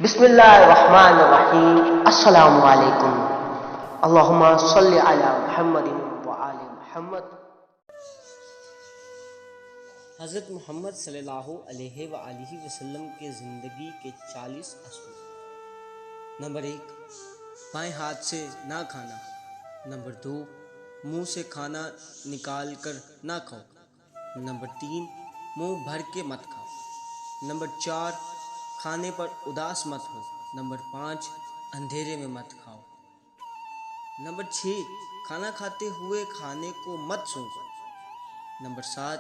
بسم اللہ الرحمن الرحیم، السلام علیکم۔ اللہم صلی علی محمد وآل محمد۔ حضرت محمد صلی اللہ علیہ وآلہ وسلم کے زندگی کے 40 اصول۔ نمبر 1، بائیں ہاتھ سے نہ کھانا۔ نمبر 2، منہ سے کھانا نکال کر نہ کھاؤ۔ نمبر 3، منہ بھر کے مت کھاؤ۔ نمبر 4، کھانے پر اداس مت ہو۔ نمبر 5، اندھیرے میں مت کھاؤ۔ نمبر 6، کھانا کھاتے ہوئے کھانے کو مت سونگھو۔ نمبر 7،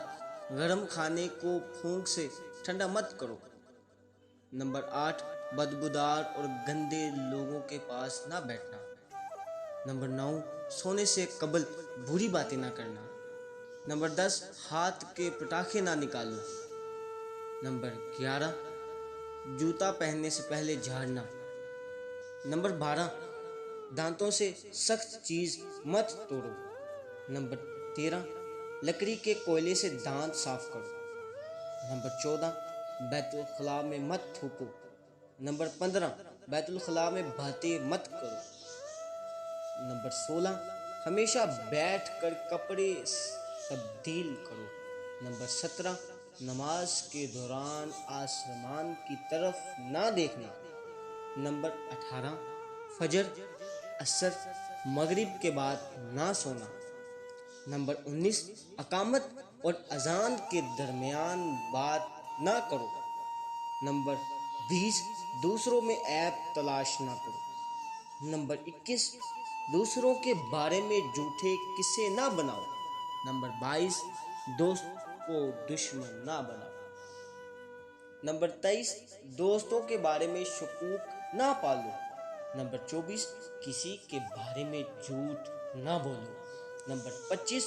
گرم کھانے کو پھونک سے ٹھنڈا مت کرو۔ نمبر 8، بدبودار اور گندے لوگوں کے پاس نہ بیٹھنا۔ نمبر 9، سونے سے قبل بری باتیں نہ کرنا۔ نمبر 10، ہاتھ کے پٹاخے نہ نکالنا۔ نمبر 11، جوتا پہننے سے پہلے جھاڑنا۔ نمبر 12، دانتوں سے سخت چیز مت توڑو۔ نمبر 13، لکڑی کے کوئلے سے دانت صاف کرو۔ نمبر 14، بیت الخلاء میں مت تھوکو۔ نمبر 15، بیت الخلاء میں باتیں مت کرو۔ نمبر 16، ہمیشہ بیٹھ کر کپڑے تبدیل کرو۔ نمبر 17، نماز کے دوران آسمان کی طرف نہ دیکھنا۔ نمبر 18، فجر، عصر، مغرب کے بعد نہ سونا۔ نمبر 19، اقامت اور اذان کے درمیان بات نہ کرو۔ نمبر 20، دوسروں میں عیب تلاش نہ کرو۔ نمبر 21، دوسروں کے بارے میں جھوٹے قصے نہ بناؤ۔ نمبر 22، دوست کو دشمن نہ بناؤ۔ نمبر 23، دوستوں کے بارے میں شکوک نہ پالو۔ نمبر 24، کسی کے بارے میں جھوٹ نہ بولو۔ نمبر 25،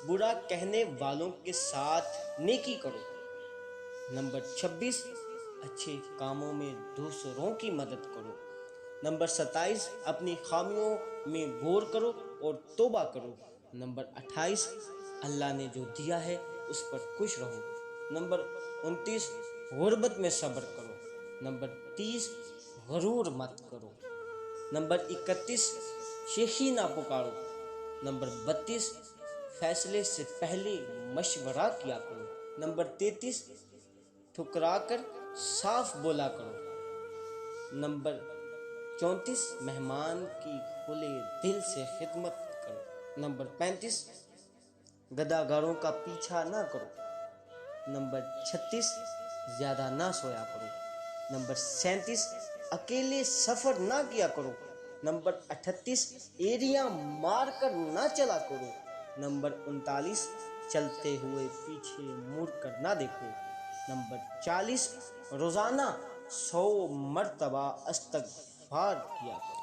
برا کہنے والوں کے ساتھ نیکی کرو۔ نمبر 26، اچھے کاموں میں دوسروں کی مدد کرو۔ نمبر 27، اپنی خامیوں میں غور کرو اور توبہ کرو۔ نمبر 28، اللہ نے جو دیا ہے اس پر خوش رہو۔ نمبر 29، غربت میں صبر کرو۔ نمبر 30، غرور مت کرو۔ نمبر 31، شیخی نہ پکارو۔ نمبر 32، فیصلے سے پہلے مشورہ کیا کرو۔ نمبر 33، ٹھکرا کر صاف بولا کرو۔ نمبر 34، مہمان کی کھلے دل سے خدمت کرو۔ نمبر 35، گداگاروں کا پیچھا نہ کرو۔ نمبر 36، زیادہ نہ سویا کرو۔ نمبر 37، اکیلے سفر نہ کیا کرو۔ نمبر 38، ایڑیاں مار کر نہ چلا کرو۔ نمبر 39، چلتے ہوئے پیچھے مڑ کر نہ دیکھو۔ نمبر 40، روزانہ 100 مرتبہ استغفار کیا کرو۔